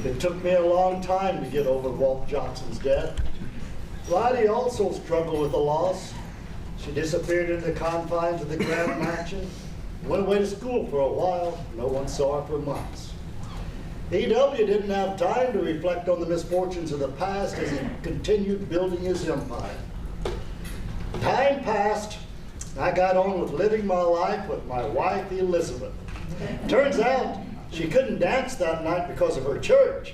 It took me a long time to get over Walt Johnson's death. Lottie also struggled with the loss. She disappeared into the confines of the Grand Mansion, went away to school for a while. No one saw her for months. E.W. didn't have time to reflect on the misfortunes of the past as he continued building his empire. Time passed. I got on with living my life with my wife, Elizabeth. Turns out she couldn't dance that night because of her church.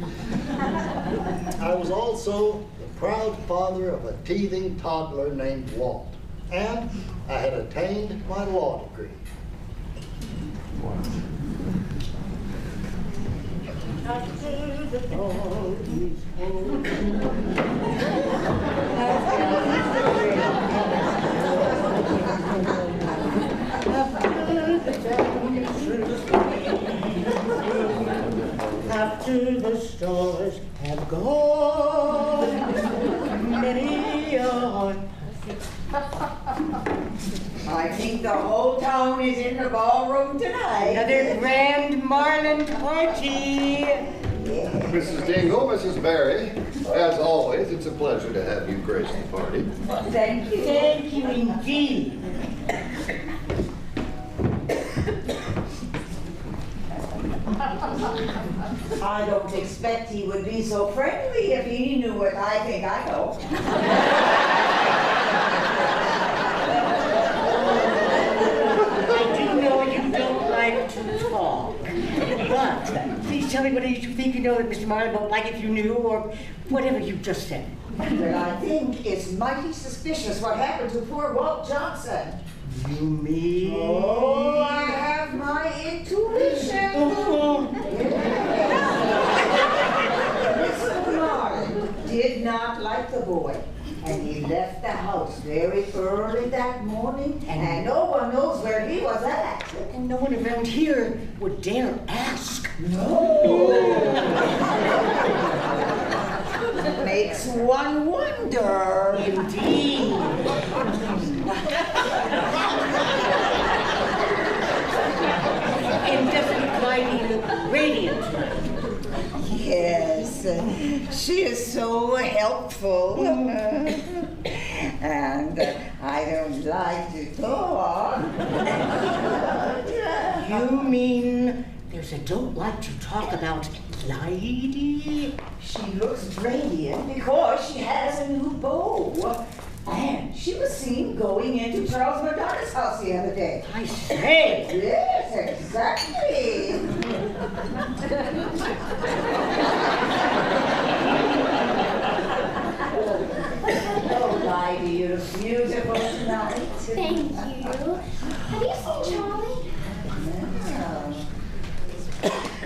I was also the proud father of a teething toddler named Walt, and I had attained my law degree. After the stars have gone, many a I think the whole town is in the ballroom tonight. another grand Marlin party. Mrs. Dingle, Mrs. Barry, as always, it's a pleasure to have you grace the party. Thank you. Thank you indeed. I don't expect he would be so friendly if he knew what I think I know. I do know you don't like to talk, but please tell me what it is you think you know that Mr. Marlin won't like if you knew, or whatever you just said. But I think it's mighty suspicious what happened to poor Walt Johnson. You mean? Oh, I have my intuition. Oh. Mr. Marlin did not like the boy, and he left the house very early that morning, and no one knows where he was at. And no one around here would dare ask. No. Makes one wonder. Indeed. And doesn't Clyde look radiant? Yes, she is so helpful. And I don't like to talk. You mean there's a don't like to talk about Clyde? She looks radiant because she has a new beau. And she was seen going into Charles Madonna's house the other day. I say! Yes, exactly. Oh, Lydie, you look beautiful tonight. Thank you. Have you seen Charlie?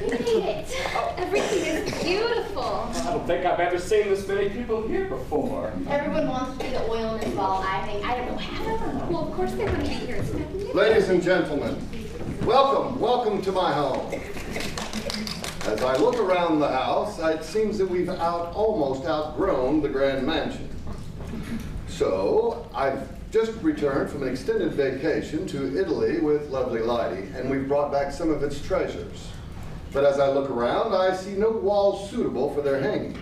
You made it. Everything is beautiful. I don't think I've ever seen this many people here before. Everyone wants to be the oil in this ball, I think. I don't know how. Well, of course they're going to be here expecting you. Ladies and gentlemen, welcome to my home. As I look around the house, it seems that we've almost outgrown the Grand Mansion. So, I've just returned from an extended vacation to Italy with lovely Lydie, and we've brought back some of its treasures. But as I look around, I see no walls suitable for their hanging.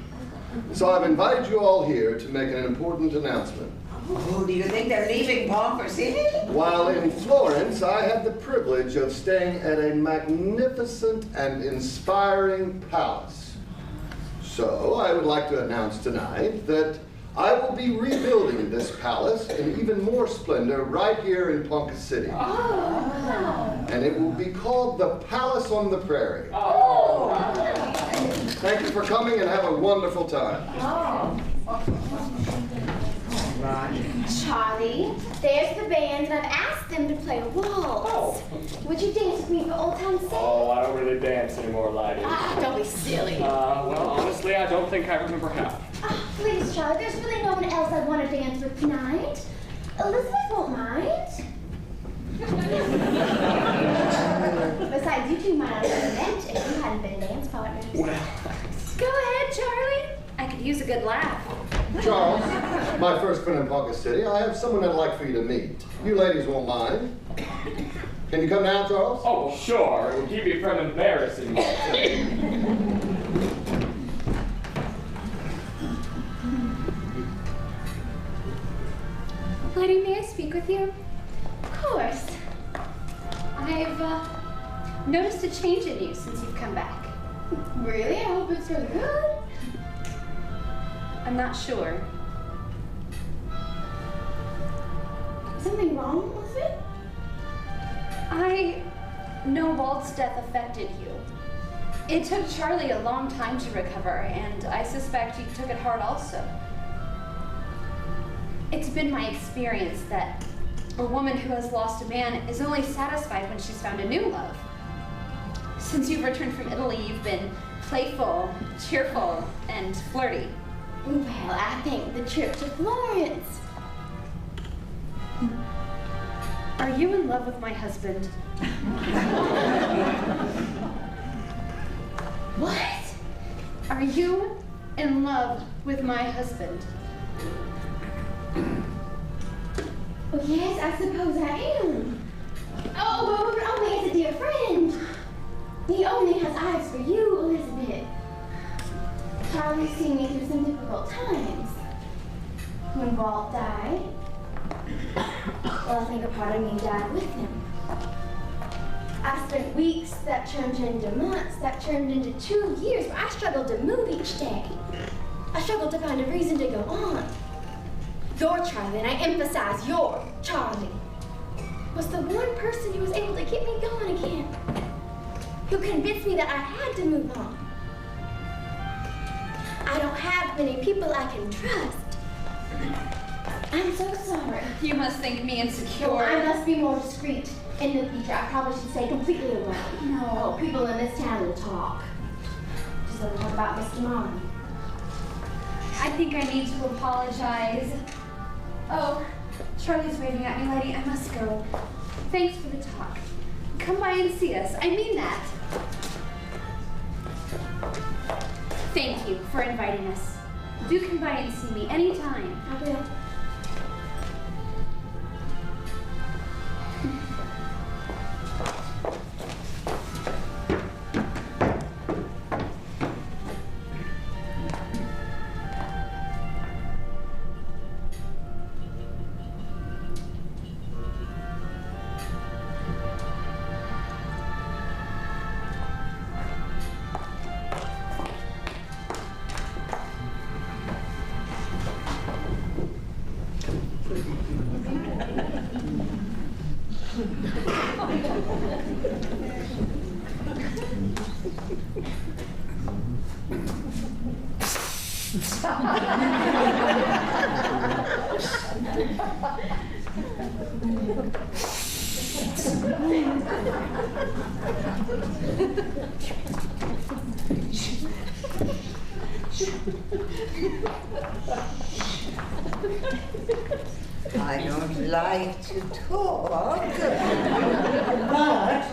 So I've invited you all here to make an important announcement. Oh, do you think they're leaving Pomp City? While in Florence, I had the privilege of staying at a magnificent and inspiring palace. So I would like to announce tonight that I will be rebuilding this palace in even more splendor right here in Ponca City. Oh. And it will be called the Palace on the Prairie. Oh. Thank you for coming and have a wonderful time. Charlie, there's the band, and I've asked them to play a waltz. Oh. Would you dance with me for Old Town City? Oh, I don't really dance anymore, Lydie. Ah, don't be silly. Well, honestly, I don't think I remember how. Please, Charlie, there's really no one else I'd want to dance with tonight. Elizabeth won't mind. Besides, you two might not have met if you hadn't been dance partners. Well, Go ahead, Charlie. I could use a good laugh. Charles, my first friend in Ponca City, I have someone I'd like for you to meet. You ladies won't mind. Can you come now, Charles? oh, well, sure. It would keep you from embarrassing me. Letty, may I speak with you? Of course. I've noticed a change in you since you've come back. Really? I hope it's for the good. I'm not sure. Something wrong with it? I know Walt's death affected you. It took Charlie a long time to recover, and I suspect you took it hard also. It's been my experience that a woman who has lost a man is only satisfied when she's found a new love. Since you've returned from Italy, you've been playful, cheerful, and flirty. Well, I think the trip to Florence. Are you in love with my husband? What? Are you in love with my husband? Well, yes, I suppose I am. Oh, but only as a dear friend. He only has eyes for you, Elizabeth. Charlie's seen me through some difficult times. When Walt died, well, I think a part of me died with him. I spent weeks that turned into months, that turned into 2 years, where I struggled to move each day. I struggled to find a reason to go on. Your Charlie, and I emphasize your Charlie, was the one person who was able to get me going again, who convinced me that I had to move on. I don't have many people I can trust. I'm so sorry. You must think me insecure. Well, I must be more discreet in the future. I probably should stay completely away. No, people in this town will talk. Just let me talk about Mr. Marlin. I think I need to apologize. Oh, Charlie's waving at me, Letty. I must go. Thanks for the talk. Come by and see us. I mean that. Thank you for inviting us. Do come by and see me anytime. I will. I don't like to talk, But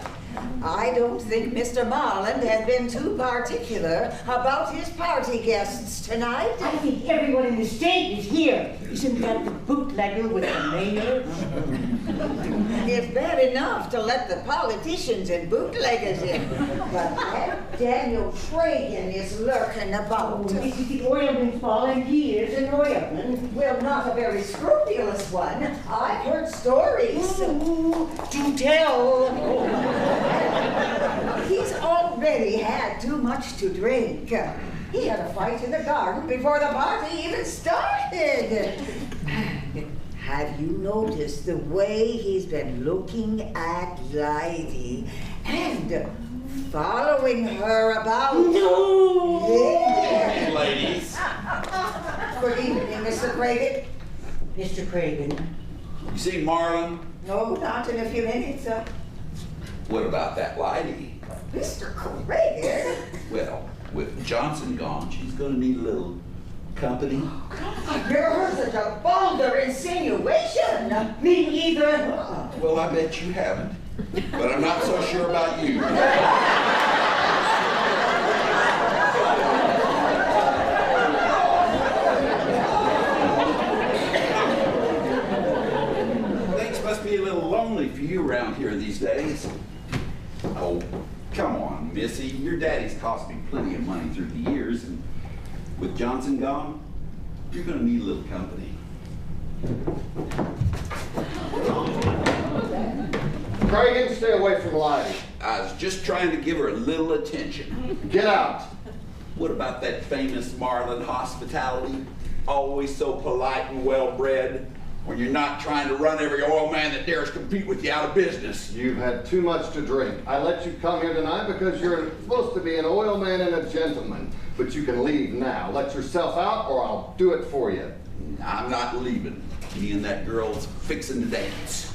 I don't think Mr. Marland has been too particular about his party guests tonight. I think everyone in the state is here. Isn't that the bootlegger with the mayor? It's bad enough to let the politicians and bootleggers in, but that Daniel Cragen is lurking Oh, about. this is the oilman's fault, and he is an oilman. Well, not a very scrupulous one. I've heard stories. Ooh, do tell. He's already had too much to drink. He had a fight in the garden before the party even started. Have you noticed the way he's been looking at Lydie and following her about? No! Yeah. Ladies, Good evening, Mr. Cragen. Mr. Cragen. you seen Marlon? No, not in a few minutes. What about that lady? Mr. Cragen? Well, with Johnson gone, she's gonna need a little company. I've never heard such a vulgar insinuation. Me either. Well, I bet you haven't. But I'm not so sure about you. Things must be a little lonely for you around here these days. Oh, come on, Missy. Your daddy's cost me plenty of money through the years, and with Johnson gone, you're gonna need a little company. Cragen, stay away from Lottie. I was just trying to give her a little attention. Get out. What about that famous Marlin hospitality? Always so polite and well-bred, when you're not trying to run every oil man that dares compete with you out of business. You've had too much to drink. I let you come here tonight because you're supposed to be an oil man and a gentleman. But you can leave now. Let yourself out or I'll do it for you. I'm not leaving. Me and that girl's fixing to dance.